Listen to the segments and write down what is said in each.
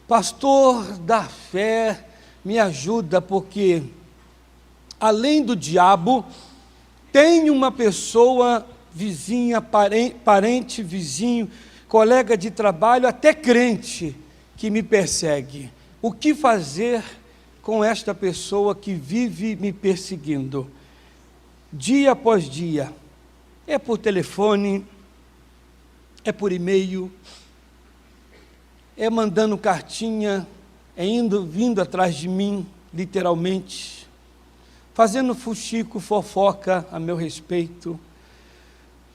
Pastor da fé, me ajuda, porque além do diabo, tem uma pessoa vizinha, parente, vizinho, colega de trabalho, até crente, que me persegue. O que fazer com esta pessoa que vive me perseguindo? Dia após dia, é por telefone, é por e-mail, é mandando cartinha, é vindo atrás de mim, literalmente, fazendo fuxico, fofoca a meu respeito.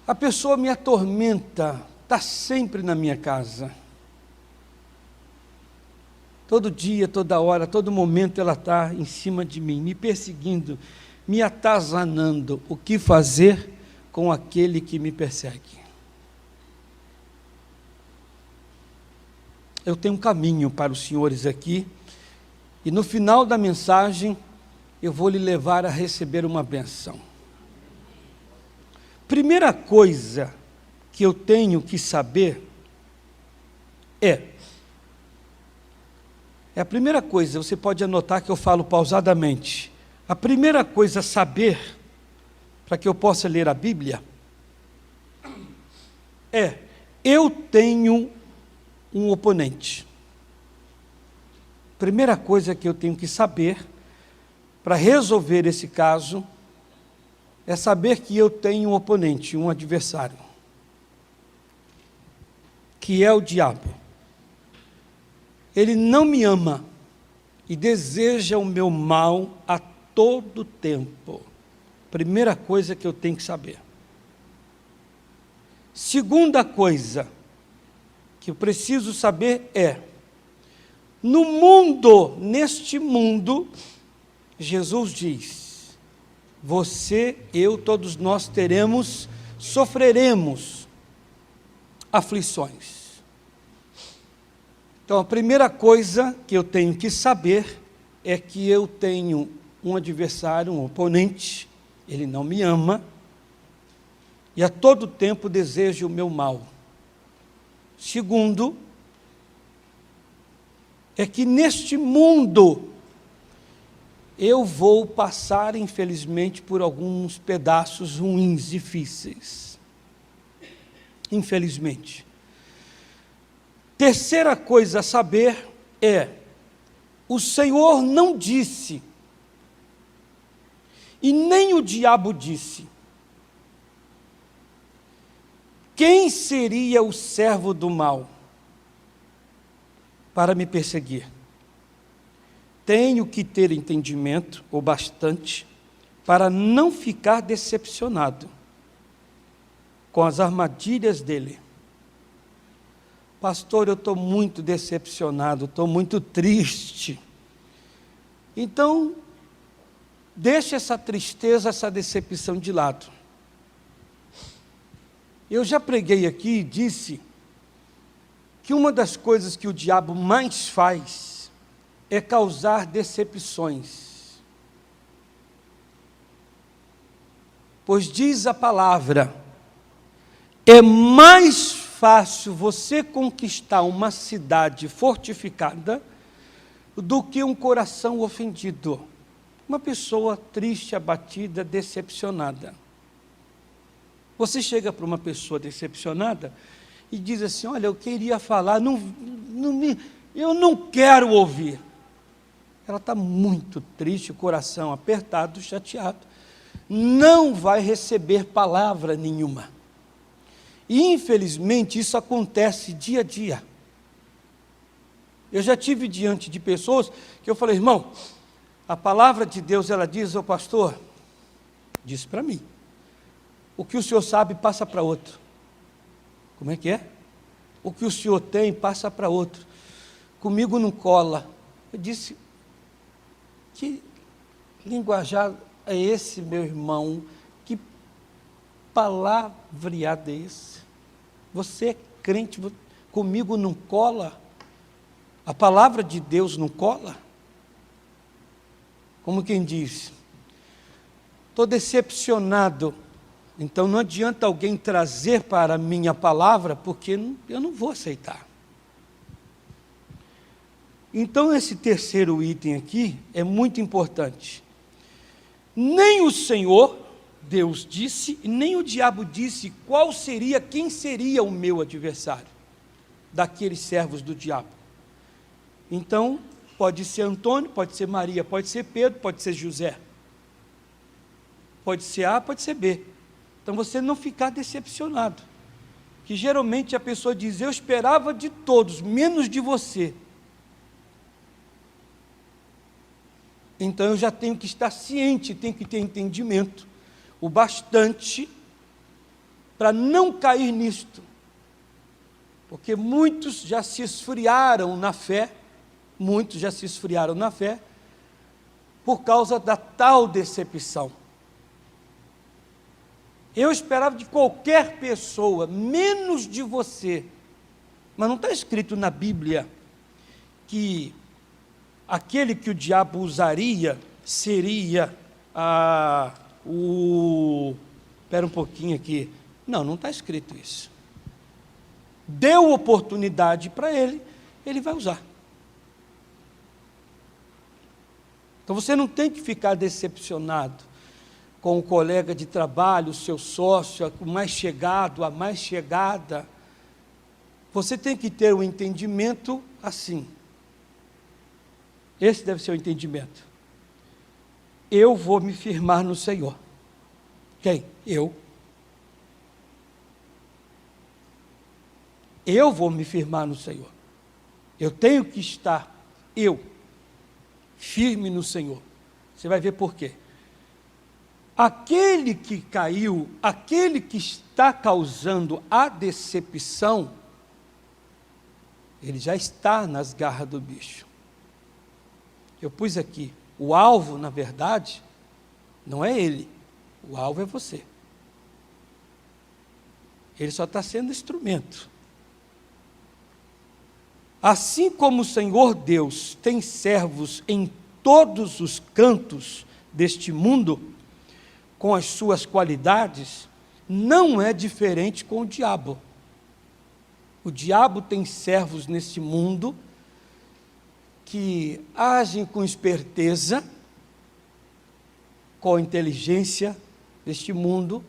A pessoa me atormenta, está sempre na minha casa. Todo dia, toda hora, todo momento ela está em cima de mim, me perseguindo, me atazanando. O que fazer com aquele que me persegue? Eu tenho um caminho para os senhores aqui, e no final da mensagem, eu vou lhe levar a receber uma bênção. Primeira coisa que eu tenho que saber é a primeira coisa, você pode anotar que eu falo pausadamente. A primeira coisa a saber, para que eu possa ler a Bíblia, é: eu tenho um oponente. Primeira coisa que eu tenho que saber, para resolver esse caso, é saber que eu tenho um oponente, um adversário, que é o diabo. Ele não me ama e deseja o meu mal a todo tempo. Primeira coisa que eu tenho que saber. Segunda coisa que eu preciso saber é: no mundo, neste mundo, Jesus diz, você, eu, todos nós sofreremos aflições. Então, a primeira coisa que eu tenho que saber é que eu tenho um adversário, um oponente, ele não me ama, e a todo tempo deseja o meu mal. Segundo, é que neste mundo, eu vou passar, infelizmente, por alguns pedaços ruins, difíceis. Infelizmente. Terceira coisa a saber é: o Senhor não disse, e nem o diabo disse, quem seria o servo do mal para me perseguir. Tenho que ter entendimento, ou bastante, para não ficar decepcionado com as armadilhas dele. Pastor, eu estou muito decepcionado, estou muito triste. Então, deixe essa tristeza, essa decepção de lado. Eu já preguei aqui e disse que uma das coisas que o diabo mais faz é causar decepções. Pois diz a palavra, é mais fácil você conquistar uma cidade fortificada do que um coração ofendido. Uma pessoa triste, abatida, decepcionada. Você chega para uma pessoa decepcionada e diz assim, olha, eu queria falar, eu não quero ouvir. Ela está muito triste, o coração apertado, chateado. Não vai receber palavra nenhuma. E, infelizmente, isso acontece dia a dia. Eu já tive diante de pessoas que eu falei, irmão, a palavra de Deus, ela diz, ô pastor, diz para mim, o que o senhor sabe, passa para outro. Como é que é? O que o senhor tem, passa para outro. Comigo não cola. Eu disse, que linguajar é esse, meu irmão? Que palavreado é esse? Você é crente, comigo não cola? A palavra de Deus não cola? Como quem diz, estou decepcionado, então não adianta alguém trazer para mim a palavra, porque eu não vou aceitar. Então, esse terceiro item aqui é muito importante. Nem o Senhor, Deus disse, nem o diabo disse quem seria o meu adversário, daqueles servos do diabo. Então, pode ser Antônio, pode ser Maria, pode ser Pedro, pode ser José. Pode ser A, pode ser B. Então, você não ficar decepcionado. Que geralmente a pessoa diz, eu esperava de todos, menos de você. Então, eu já tenho que estar ciente, tenho que ter entendimento o bastante para não cair nisto. Porque muitos já se esfriaram na fé, por causa da tal decepção. Eu esperava de qualquer pessoa, menos de você. Mas não está escrito na Bíblia que aquele que o diabo usaria seria Espera um pouquinho aqui. Não está escrito isso. Deu oportunidade para ele, ele vai usar. Então você não tem que ficar decepcionado com o colega de trabalho, o seu sócio, o mais chegado, a mais chegada. Você tem que ter um entendimento assim. Esse deve ser o entendimento. Eu vou me firmar no Senhor. Quem? Eu. Eu vou me firmar no Senhor. Eu tenho que estar, firme no Senhor. Você vai ver por quê. Aquele que caiu, aquele que está causando a decepção, ele já está nas garras do bicho. Eu pus aqui, o alvo, na verdade, não é ele, o alvo é você. Ele só está sendo instrumento. Assim como o Senhor Deus tem servos em todos os cantos deste mundo, com as suas qualidades, não é diferente com o diabo. O diabo tem servos neste mundo que agem com esperteza, com inteligência deste mundo,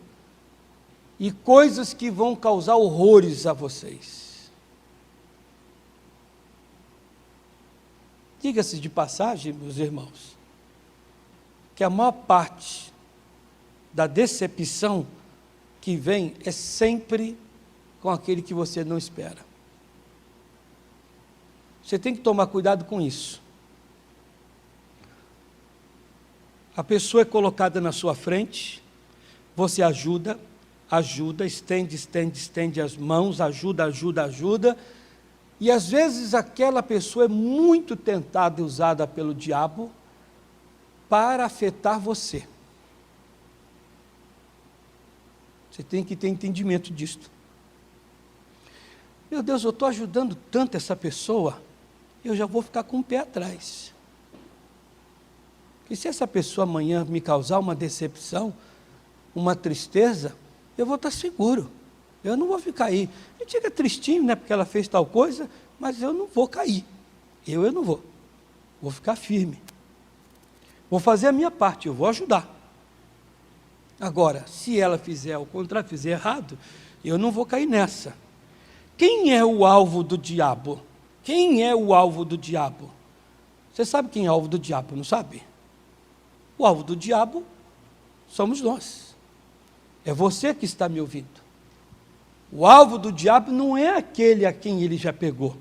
e coisas que vão causar horrores a vocês. Diga-se de passagem, meus irmãos, que a maior parte da decepção que vem é sempre com aquele que você não espera. Você tem que tomar cuidado com isso. A pessoa é colocada na sua frente, você ajuda, estende as mãos, ajuda, e às vezes aquela pessoa é muito tentada e usada pelo diabo para afetar você. Você tem que ter entendimento disto. Meu Deus, eu estou ajudando tanto essa pessoa, eu já vou ficar com o pé atrás. E se essa pessoa amanhã me causar uma decepção, uma tristeza, eu vou estar seguro. Eu não vou ficar aí. A gente fica tristinho, né, porque ela fez tal coisa, mas eu não vou cair. Eu não vou. Vou ficar firme. Vou fazer a minha parte, eu vou ajudar. Agora, se ela fizer ao contrário, fizer errado, eu não vou cair nessa. Quem é o alvo do diabo? Quem é o alvo do diabo? Você sabe quem é o alvo do diabo, não sabe? O alvo do diabo somos nós. É você que está me ouvindo. O alvo do diabo não é aquele a quem ele já pegou.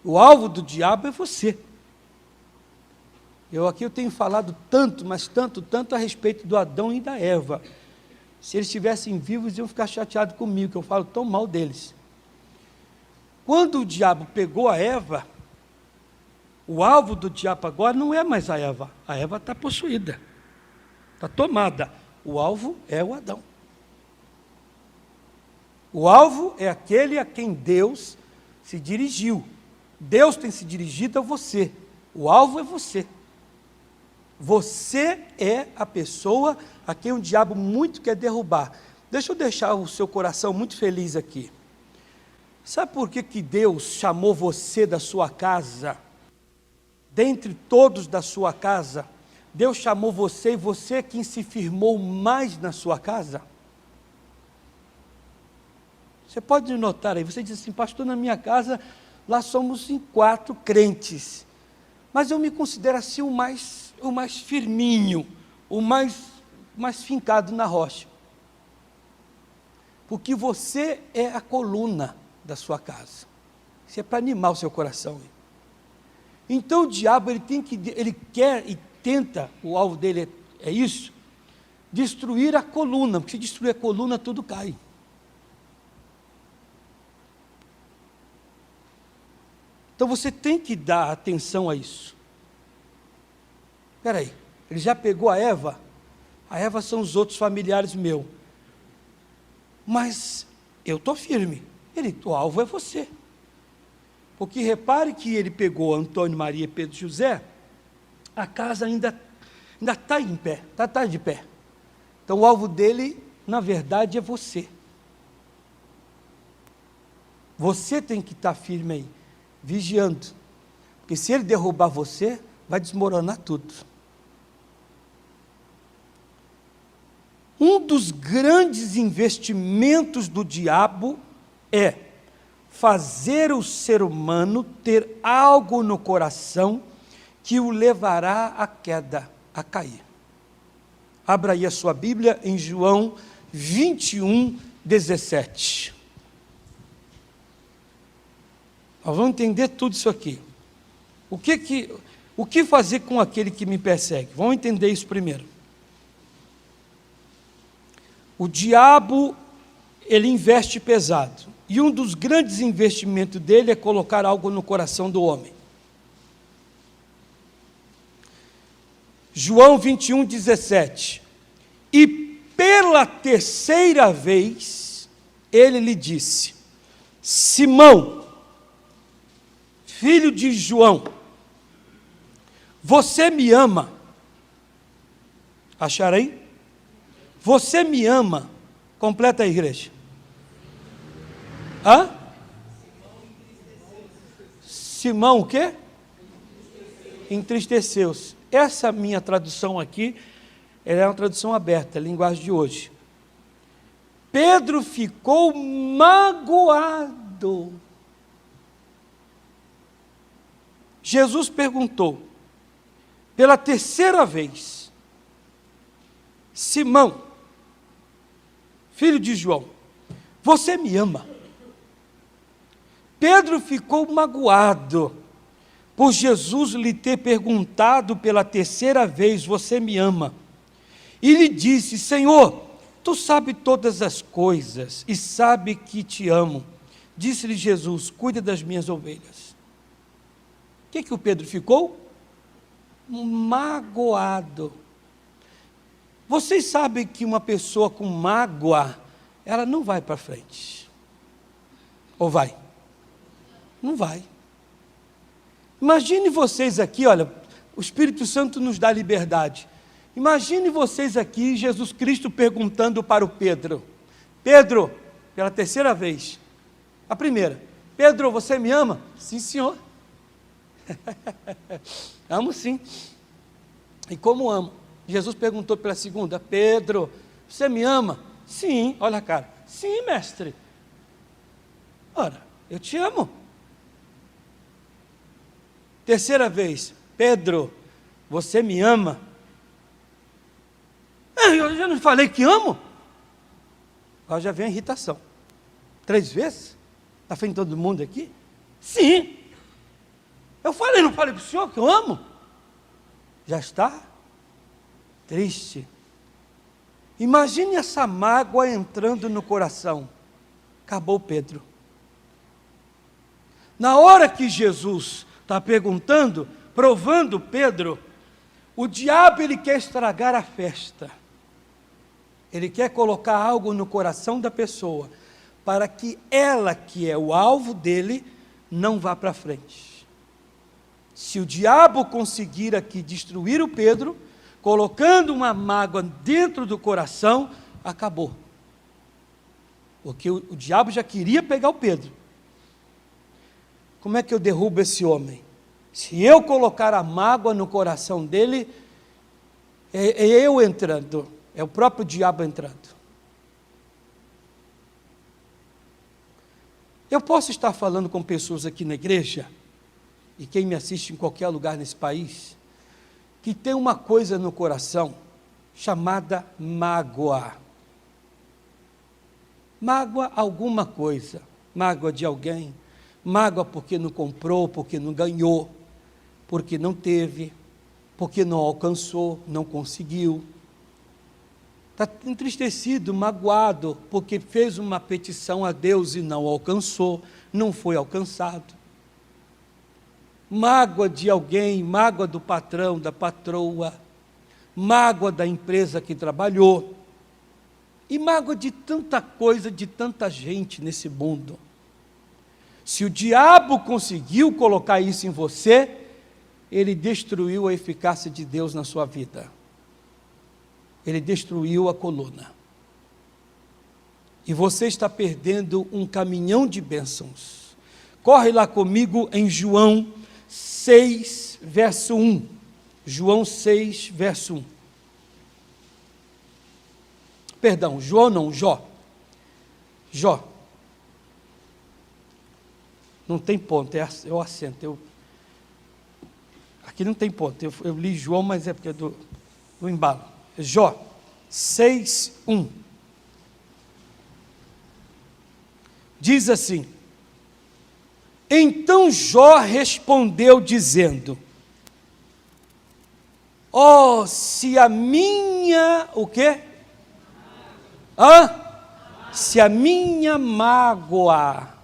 O alvo do diabo é você. Eu tenho falado tanto, mas tanto a respeito do Adão e da Eva. Se eles estivessem vivos, iam ficar chateados comigo, que eu falo tão mal deles. Quando o diabo pegou a Eva, o alvo do diabo agora não é mais a Eva está possuída, está tomada. O alvo é o Adão. O alvo é aquele a quem Deus se dirigiu. Deus tem se dirigido a você. O alvo é você. Você é a pessoa a quem o diabo muito quer derrubar. Deixa eu deixar o seu coração muito feliz aqui. Sabe por que Deus chamou você da sua casa? Dentre todos da sua casa, Deus chamou você e você é quem se firmou mais na sua casa? Você pode notar aí, você diz assim, pastor, na minha casa, lá somos em 4 crentes, mas eu me considero assim o mais firminho, o mais fincado na rocha, porque você é a coluna da sua casa, isso é para animar o seu coração. Então o diabo, ele quer e tenta, o alvo dele é isso, destruir a coluna, porque se destruir a coluna, tudo cai. Então você tem que dar atenção a isso. Espera aí, ele já pegou a Eva são os outros familiares meus, mas eu estou firme, o alvo é você, porque repare que ele pegou Antônio, Maria, Pedro e José, a casa ainda está em pé, está de pé, então o alvo dele, na verdade, é você. Você tem que estar firme aí, vigiando, porque se ele derrubar você, vai desmoronar tudo. Um dos grandes investimentos do diabo é fazer o ser humano ter algo no coração que o levará à queda, a cair. Abra aí a sua Bíblia em João 21, 17. Nós vamos entender tudo isso aqui. O que fazer com aquele que me persegue? Vamos entender isso primeiro. O diabo, ele investe pesado. E um dos grandes investimentos dele é colocar algo no coração do homem. João 21, 17. E pela terceira vez, ele lhe disse, Simão, filho de João, você me ama? Acharam aí? Você me ama? Completa a igreja. Hã? Simão o quê? Entristeceu-se. Essa minha tradução aqui, ela é uma tradução aberta, a linguagem de hoje. Pedro ficou magoado. Jesus perguntou, pela terceira vez, Simão, filho de João, você me ama? Pedro ficou magoado por Jesus lhe ter perguntado pela terceira vez, você me ama? E lhe disse, Senhor, tu sabes todas as coisas e sabe que te amo. Disse-lhe Jesus, cuida das minhas ovelhas. O que o Pedro ficou? Magoado. Vocês sabem que uma pessoa com mágoa, ela não vai para frente. Ou vai? Não vai. Imagine vocês aqui, olha, o Espírito Santo nos dá liberdade. Imagine vocês aqui, Jesus Cristo perguntando para o Pedro. Pedro, pela terceira vez. A primeira, Pedro, você me ama? Sim, senhor. Amo sim. E como amo? Jesus perguntou pela segunda, Pedro, você me ama? Sim, olha a cara. Sim, mestre. Ora, eu te amo. Terceira vez, Pedro, você me ama? Eu já não falei que amo? Agora já vem a irritação. 3 vezes? Na frente de todo mundo aqui? Sim. Eu falei, não falei para o senhor que eu amo? Já está triste. Imagine essa mágoa entrando no coração. Acabou Pedro. Na hora que Jesus está perguntando, provando Pedro, o diabo ele quer estragar a festa. Ele quer colocar algo no coração da pessoa, para que ela, que é o alvo dele, não vá para frente. Se o diabo conseguir aqui destruir o Pedro, colocando uma mágoa dentro do coração, acabou. Porque o diabo já queria pegar o Pedro. Como é que eu derrubo esse homem? Se eu colocar a mágoa no coração dele, é eu entrando, é o próprio diabo entrando. Eu posso estar falando com pessoas aqui na igreja, e quem me assiste em qualquer lugar nesse país, que tem uma coisa no coração chamada mágoa. Mágoa alguma coisa, mágoa de alguém, mágoa porque não comprou, porque não ganhou, porque não teve, porque não alcançou, não conseguiu. Está entristecido, magoado, porque fez uma petição a Deus e não alcançou, não foi alcançado. Mágoa de alguém, mágoa do patrão, da patroa, mágoa da empresa que trabalhou, e mágoa de tanta coisa, de tanta gente nesse mundo. Se o diabo conseguiu colocar isso em você, ele destruiu a eficácia de Deus na sua vida. Ele destruiu a coluna. E você está perdendo um caminhão de bênçãos. Corre lá comigo em João 6, verso 1. João 6, verso 1. Perdão, João não, Jó. Jó. Não tem ponto, eu acento. Aqui não tem ponto, eu li João, mas é porque é do embalo. Jó 6, 1. Diz assim: então Jó respondeu dizendo: oh, se a minha, o quê? Se a minha mágoa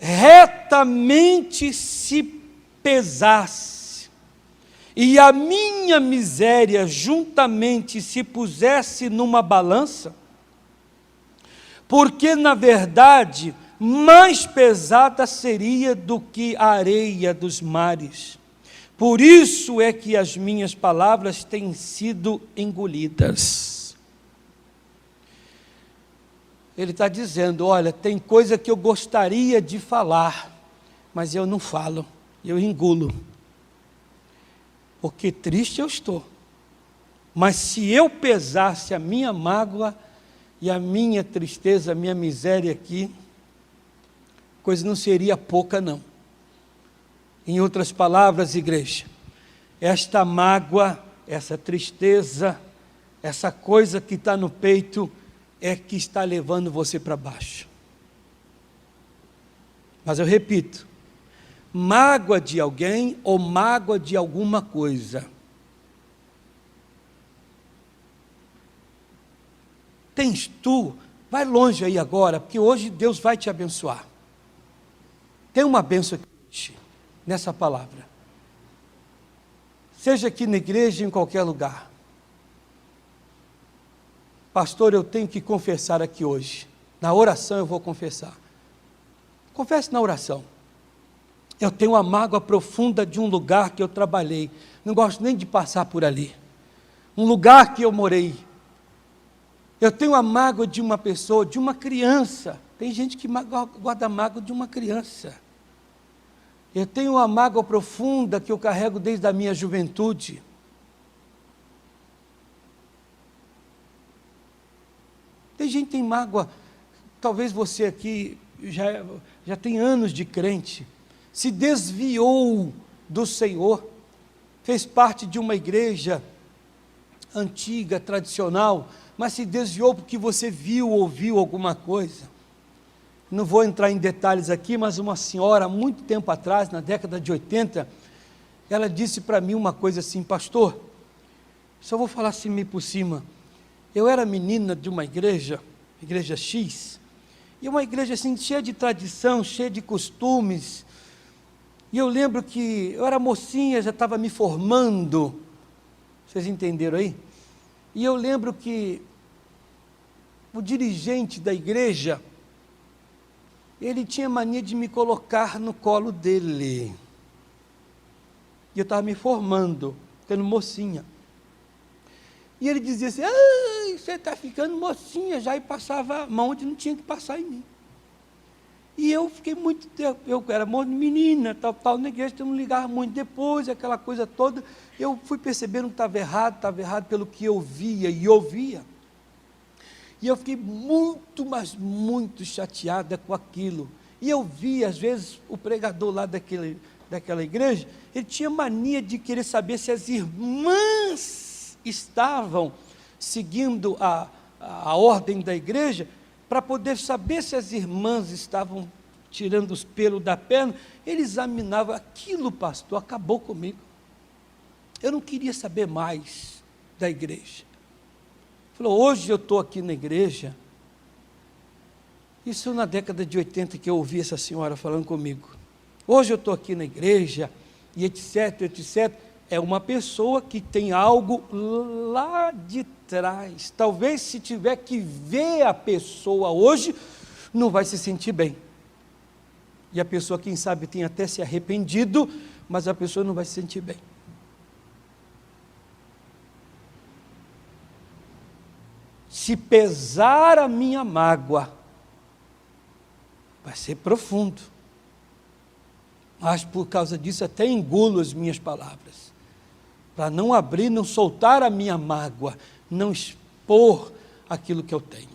retamente se pesasse, e a minha miséria juntamente se pusesse numa balança, porque na verdade mais pesada seria do que a areia dos mares. Por isso é que as minhas palavras têm sido engolidas. Ele está dizendo, olha, tem coisa que eu gostaria de falar, mas eu não falo, eu engulo. Porque triste eu estou. Mas se eu pesasse a minha mágoa e a minha tristeza, a minha miséria aqui, coisa não seria pouca não. Em outras palavras, igreja, esta mágoa, essa tristeza, essa coisa que está no peito, é que está levando você para baixo. Mas eu repito, mágoa de alguém ou mágoa de alguma coisa. Tens tu, vai longe aí agora, porque hoje Deus vai te abençoar. Tem uma bênção aqui, nessa palavra. Seja aqui na igreja, em qualquer lugar. Pastor, eu tenho que confessar aqui hoje. Na oração eu vou confessar. Confesse na oração. Eu tenho uma mágoa profunda de um lugar que eu trabalhei. Não gosto nem de passar por ali. Um lugar que eu morei. Eu tenho a mágoa de uma pessoa, de uma criança. Tem gente que guarda mágoa de uma criança. Eu tenho uma mágoa profunda que eu carrego desde a minha juventude. Tem gente que tem mágoa, talvez você aqui já tem anos de crente, se desviou do Senhor, fez parte de uma igreja antiga, tradicional, mas se desviou porque você viu, ouviu alguma coisa. Não vou entrar em detalhes aqui, mas uma senhora, há muito tempo atrás, na década de 80, ela disse para mim uma coisa assim, pastor, só vou falar assim meio por cima, eu era menina de uma igreja X, e uma igreja assim, cheia de tradição, cheia de costumes, e eu lembro que eu era mocinha, já estava me formando, vocês entenderam aí? E eu lembro que o dirigente da igreja, ele tinha mania de me colocar no colo dele. E eu estava me formando, ficando mocinha. E ele dizia assim, você está ficando mocinha já, e passava a mão onde não tinha que passar em mim. E eu fiquei muito tempo, eu era menina, tal, na igreja, eu não ligava muito. Depois, aquela coisa toda, eu fui percebendo que estava errado pelo que eu via e ouvia. E eu fiquei muito, mas muito chateada com aquilo. E eu via, às vezes, o pregador lá daquela igreja, ele tinha mania de querer saber se as irmãs estavam seguindo a ordem da igreja, para poder saber se as irmãs estavam tirando os pelos da perna. Ele examinava aquilo, pastor, acabou comigo. Eu não queria saber mais da igreja. Falou, hoje eu estou aqui na igreja, isso na década de 80 que eu ouvi essa senhora falando comigo. Hoje eu estou aqui na igreja, e etc, etc. É uma pessoa que tem algo lá de trás. Talvez se tiver que ver a pessoa hoje, não vai se sentir bem. E a pessoa, quem sabe, tem até se arrependido, mas a pessoa não vai se sentir bem. Se pesar a minha mágoa, vai ser profundo. Mas por causa disso até engulo as minhas palavras. Para não abrir, não soltar a minha mágoa, não expor aquilo que eu tenho.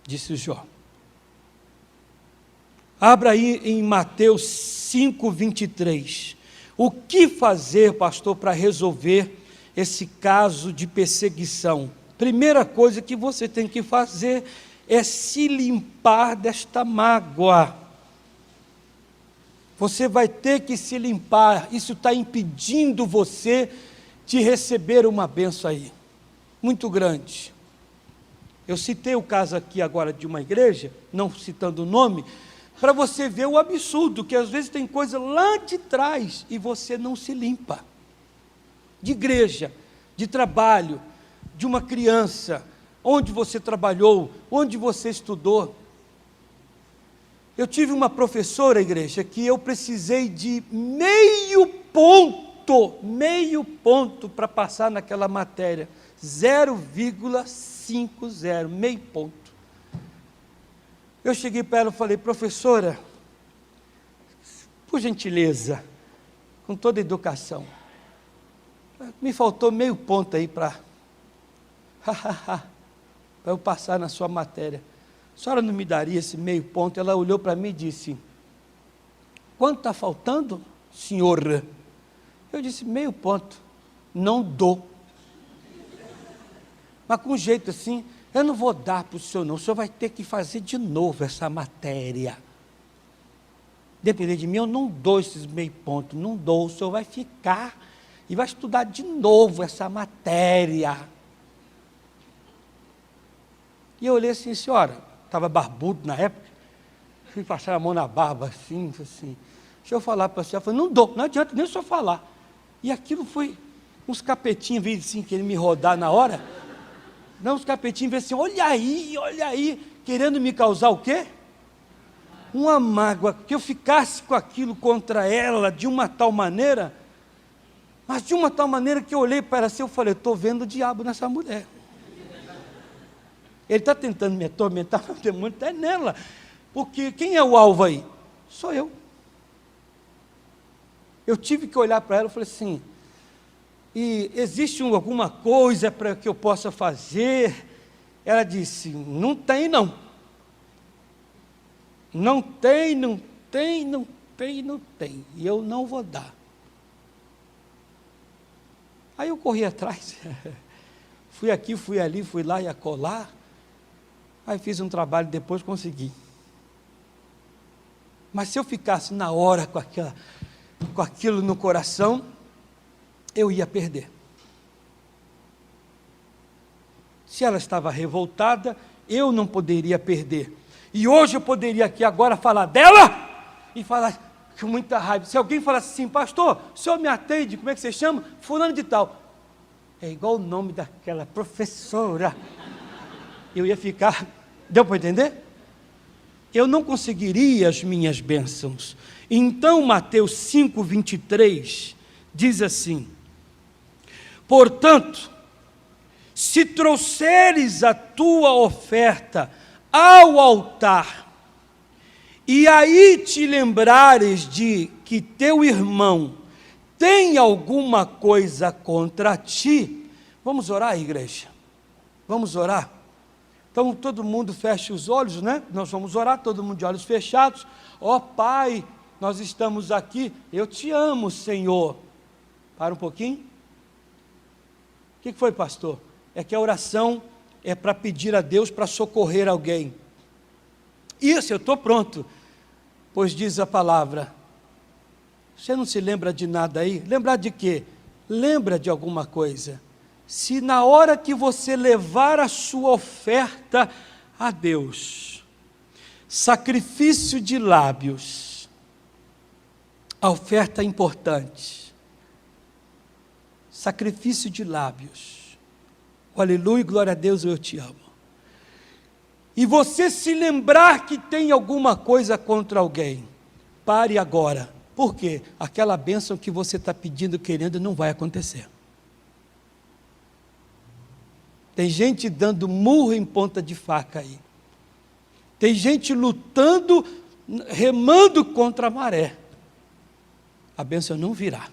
Disse Jó. Abra aí em Mateus 5:23. O que fazer, pastor, para resolver esse caso de perseguição? Primeira coisa que você tem que fazer é se limpar desta mágoa. Você vai ter que se limpar. Isso está impedindo você de receber uma bênção aí, muito grande. Eu citei o caso aqui agora de uma igreja, não citando o nome, para você ver o absurdo, que às vezes tem coisa lá de trás e você não se limpa. De igreja, de trabalho, de uma criança, onde você trabalhou, onde você estudou. Eu tive uma professora, igreja, que eu precisei de meio ponto para passar naquela matéria, 0,50, meio ponto. Eu cheguei para ela e falei, professora, por gentileza, com toda a educação, me faltou meio ponto aí para eu passar na sua matéria. A senhora não me daria esse meio ponto? Ela olhou para mim e disse, quanto está faltando, senhora? Eu disse, meio ponto. Não dou. Mas com um jeito assim, eu não vou dar para o senhor não, o senhor vai ter que fazer de novo essa matéria. Depender de mim, eu não dou esses meio pontos, não dou, o senhor vai ficar e vai estudar de novo essa matéria. E eu olhei assim, senhora, estava barbudo na época, fui passar a mão na barba assim, deixa eu falar para a senhora, falei, não dou, não adianta nem o senhor falar. E aquilo foi, uns capetinhos, veio assim, querendo me rodar na hora, não, os capetinhos veio assim, olha aí, querendo me causar o quê? Uma mágoa, que eu ficasse com aquilo contra ela, de uma tal maneira, mas de uma tal maneira que eu olhei para ela assim, eu falei, estou vendo o diabo nessa mulher. Ele está tentando me atormentar, mas o demônio está nela. Porque quem é o alvo aí? Sou eu. Eu tive que olhar para ela e falei assim, e existe alguma coisa para que eu possa fazer? Ela disse, não tem não. Não tem. E eu não vou dar. Aí eu corri atrás. Fui aqui, fui ali, fui lá e acolá. Aí fiz um trabalho e depois consegui. Mas se eu ficasse na hora com aquilo no coração, eu ia perder. Se ela estava revoltada, eu não poderia perder. E hoje eu poderia aqui agora falar dela e falar com muita raiva. Se alguém falasse assim, pastor, o senhor me atende, como é que você chama? Fulano de tal. É igual o nome daquela professora. Eu ia ficar, deu para entender? Eu não conseguiria as minhas bênçãos. Então Mateus 5:23 diz assim, portanto, se trouxeres a tua oferta ao altar, e aí te lembrares de que teu irmão tem alguma coisa contra ti, vamos orar, igreja? Vamos orar? Então todo mundo fecha os olhos, né? Nós vamos orar, todo mundo de olhos fechados. Ó Pai, nós estamos aqui, eu te amo, Senhor. Para um pouquinho. O que foi, pastor? É que a oração é para pedir a Deus para socorrer alguém. Isso, eu estou pronto, pois diz a palavra. Você não se lembra de nada aí? Lembrar de quê? Lembra de alguma coisa. Se na hora que você levar a sua oferta a Deus, sacrifício de lábios, a oferta é importante, sacrifício de lábios, aleluia, glória a Deus, eu te amo, e você se lembrar que tem alguma coisa contra alguém, pare agora. Por quê? Aquela bênção que você está pedindo, querendo, não vai acontecer. Tem gente dando murro em ponta de faca aí. Tem gente lutando, remando contra a maré. A bênção não virá.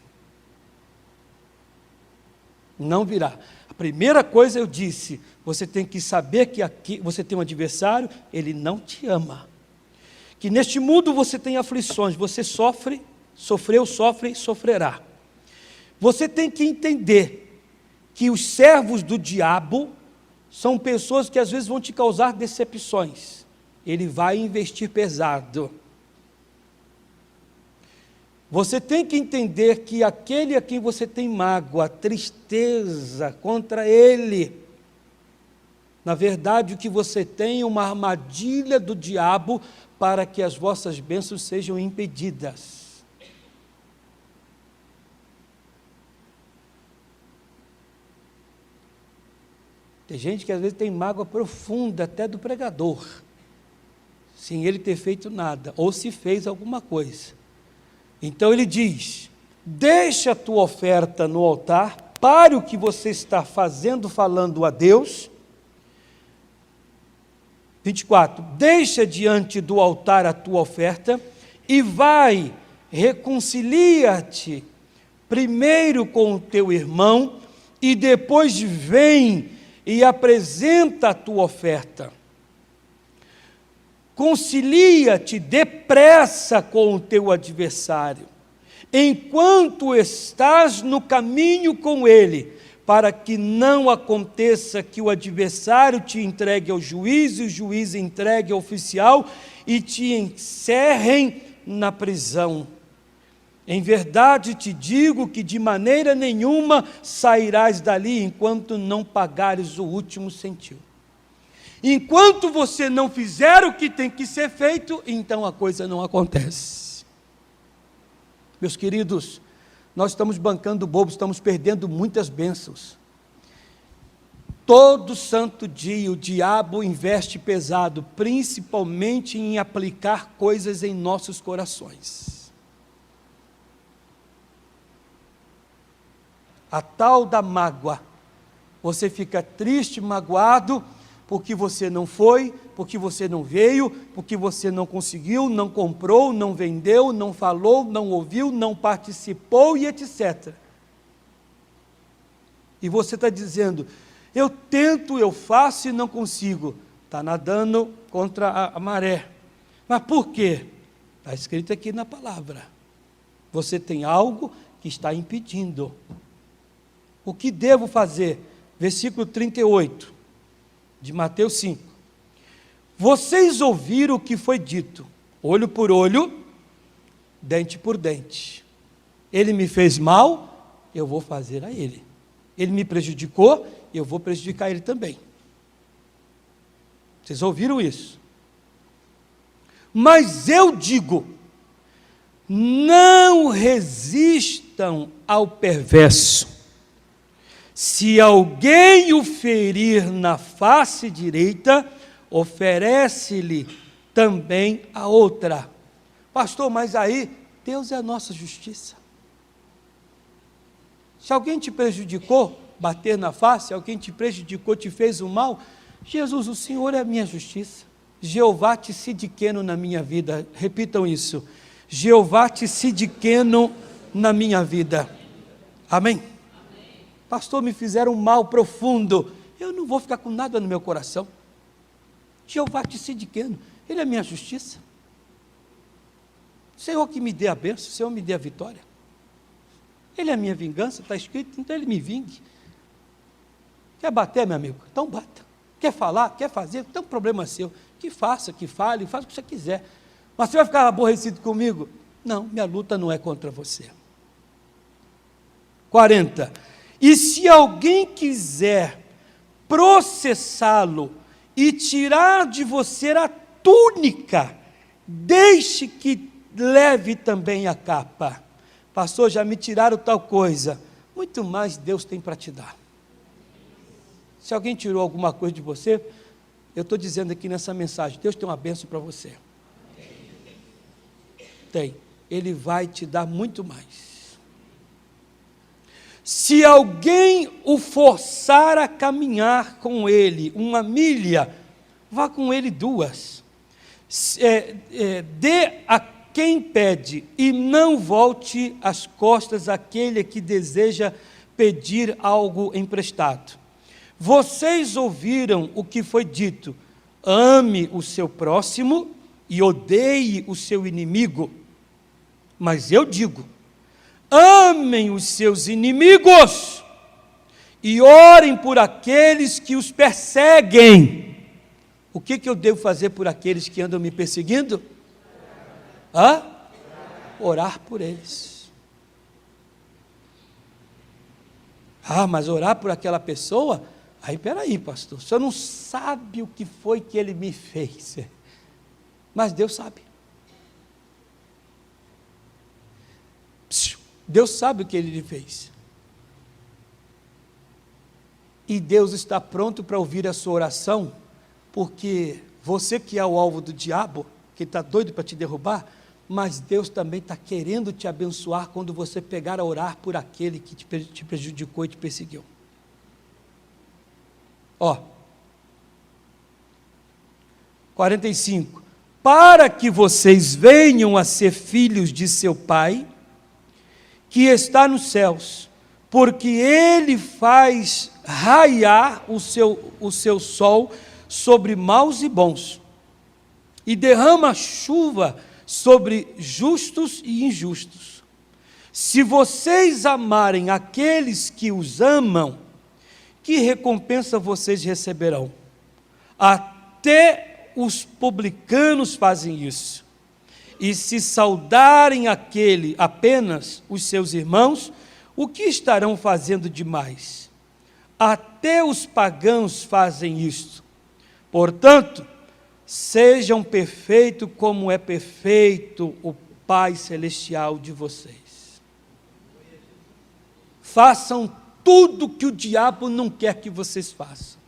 Não virá. A primeira coisa eu disse, você tem que saber que aqui você tem um adversário, ele não te ama. Que neste mundo você tem aflições, você sofre, sofreu, sofre e sofrerá. Você tem que entender que os servos do diabo são pessoas que às vezes vão te causar decepções. Ele vai investir pesado. Você tem que entender que aquele a quem você tem mágoa, tristeza contra ele, na verdade o que você tem é uma armadilha do diabo para que as vossas bênçãos sejam impedidas. Tem gente que às vezes tem mágoa profunda até do pregador, sem ele ter feito nada, ou se fez alguma coisa. Então ele diz, deixa a tua oferta no altar, pare o que você está fazendo, falando a Deus. 24, deixa diante do altar a tua oferta, e vai, reconcilia-te, primeiro com o teu irmão, e depois vem e apresenta a tua oferta. Concilia-te depressa com o teu adversário, enquanto estás no caminho com ele, para que não aconteça que o adversário te entregue ao juiz, e o juiz entregue ao oficial, e te encerrem na prisão. Em verdade te digo que de maneira nenhuma sairás dali, enquanto não pagares o último centavo. Enquanto você não fizer o que tem que ser feito, então a coisa não acontece. Meus queridos, nós estamos bancando bobo, estamos perdendo muitas bênçãos. Todo santo dia o diabo investe pesado, principalmente em aplicar coisas em nossos corações. A tal da mágoa, você fica triste, magoado, porque você não foi, porque você não veio, porque você não conseguiu, não comprou, não vendeu, não falou, não ouviu, não participou e etc. E você está dizendo, eu tento, eu faço e não consigo. Está nadando contra a maré. Mas por quê? Está escrito aqui na palavra. Você tem algo que está impedindo. O que devo fazer? Versículo 38, de Mateus 5. Vocês ouviram o que foi dito, olho por olho, dente por dente. Ele me fez mal, eu vou fazer a ele. Ele me prejudicou, eu vou prejudicar ele também. Vocês ouviram isso? Mas eu digo, não resistam ao perverso. Se alguém o ferir na face direita, oferece-lhe também a outra. Pastor, mas aí, Deus é a nossa justiça. Se alguém te prejudicou, bater na face, alguém te prejudicou, te fez o mal, Jesus, o Senhor é a minha justiça. Jeová te sidiqueno na minha vida. Repitam isso. Jeová te sidiqueno na minha vida. Amém? Pastor, me fizeram um mal profundo. Eu não vou ficar com nada no meu coração. Jeová te sidiqueno. Ele é a minha justiça. Senhor que me dê a bênção, Senhor me dê a vitória. Ele é a minha vingança, está escrito, então Ele me vingue. Quer bater, meu amigo? Então bata. Quer falar, quer fazer, então problema seu. Que faça, que fale, faça o que você quiser. Mas você vai ficar aborrecido comigo? Não, minha luta não é contra você. 40. E se alguém quiser processá-lo e tirar de você a túnica, deixe que leve também a capa. Pastor, já me tiraram tal coisa. Muito mais Deus tem para te dar. Se alguém tirou alguma coisa de você, eu estou dizendo aqui nessa mensagem, Deus tem uma bênção para você. Tem. Ele vai te dar muito mais. Se alguém o forçar a caminhar com ele 1 milha, vá com ele 2. Dê a quem pede e não volte as costas àquele que deseja pedir algo emprestado. Vocês ouviram o que foi dito: ame o seu próximo e odeie o seu inimigo. Mas eu digo: amem os seus inimigos e orem por aqueles que os perseguem. O que eu devo fazer por aqueles que andam me perseguindo? Orar por eles. Mas orar por aquela pessoa? Aí, peraí, pastor, o senhor não sabe o que foi que ele me fez. Mas Deus sabe. Deus sabe o que ele lhe fez. E Deus está pronto para ouvir a sua oração, porque você que é o alvo do diabo, que está doido para te derrubar, mas Deus também está querendo te abençoar quando você pegar a orar por aquele que te prejudicou e te perseguiu. 45. Para que vocês venham a ser filhos de seu Pai, que está nos céus, porque Ele faz raiar o seu sol sobre maus e bons, e derrama chuva sobre justos e injustos. Se vocês amarem aqueles que os amam, que recompensa vocês receberão? Até os publicanos fazem isso. E se saudarem apenas os seus irmãos, o que estarão fazendo demais? Até os pagãos fazem isto. Portanto, sejam perfeitos como é perfeito o Pai Celestial de vocês. Façam tudo que o diabo não quer que vocês façam.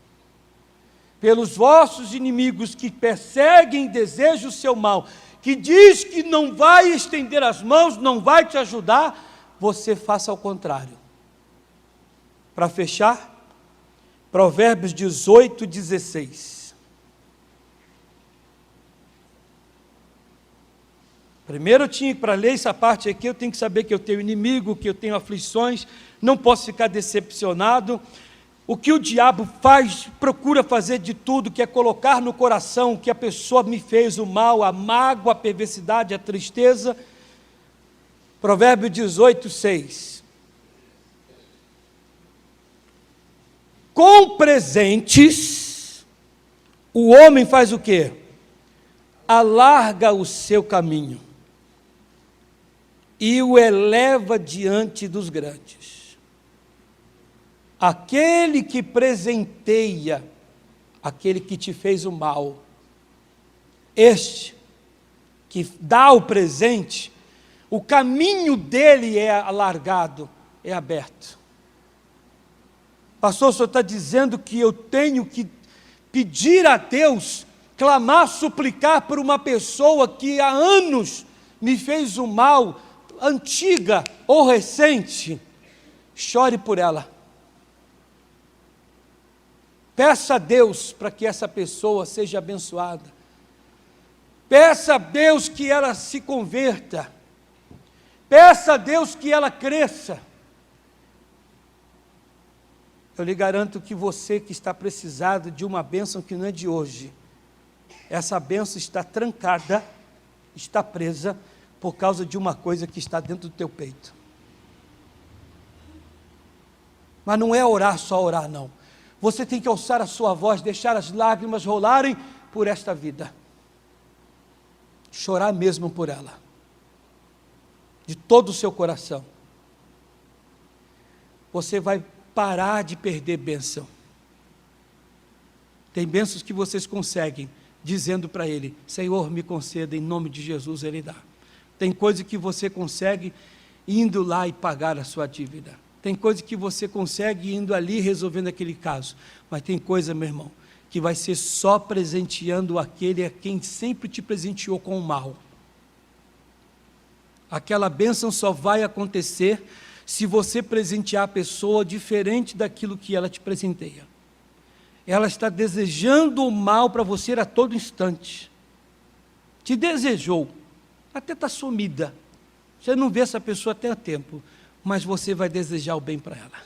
Pelos vossos inimigos que perseguem e desejam o seu mal, que diz que não vai estender as mãos, não vai te ajudar, você faça ao contrário. Para fechar, Provérbios 18, 16. Primeiro eu tinha para ler essa parte aqui, eu tenho que saber que eu tenho inimigo, que eu tenho aflições, não posso ficar decepcionado. O que o diabo faz, procura fazer de tudo, que é colocar no coração que a pessoa me fez o mal, a mágoa, a perversidade, a tristeza. Provérbio 18, 6. Com presentes, o homem faz o quê? Alarga o seu caminho e o eleva diante dos grandes. Aquele que presenteia aquele que te fez o mal, este que dá o presente, o caminho dele é alargado, é aberto. Pastor, o senhor está dizendo que eu tenho que pedir a Deus, clamar, suplicar por uma pessoa que há anos me fez o mal, antiga ou recente? Chore por ela. Peça a Deus para que essa pessoa seja abençoada. Peça a Deus que ela se converta. Peça a Deus que ela cresça. Eu lhe garanto que você que está precisado de uma bênção que não é de hoje, essa bênção está trancada, está presa, por causa de uma coisa que está dentro do teu peito. Mas não é orar, só orar não. Você tem que alçar a sua voz, deixar as lágrimas rolarem por esta vida. Chorar mesmo por ela. De todo o seu coração. Você vai parar de perder bênção. Tem bênçãos que vocês conseguem, dizendo para Ele, Senhor, me conceda, em nome de Jesus, Ele dá. Tem coisa que você consegue indo lá e pagar a sua dívida. Tem coisa que você consegue indo ali resolvendo aquele caso. Mas tem coisa, meu irmão, que vai ser só presenteando aquele a quem sempre te presenteou com o mal. Aquela bênção só vai acontecer se você presentear a pessoa diferente daquilo que ela te presenteia. Ela está desejando o mal para você a todo instante. Te desejou, até está sumida. Você não vê essa pessoa até há tempo, mas você vai desejar o bem para ela.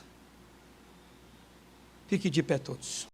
Fique de pé todos.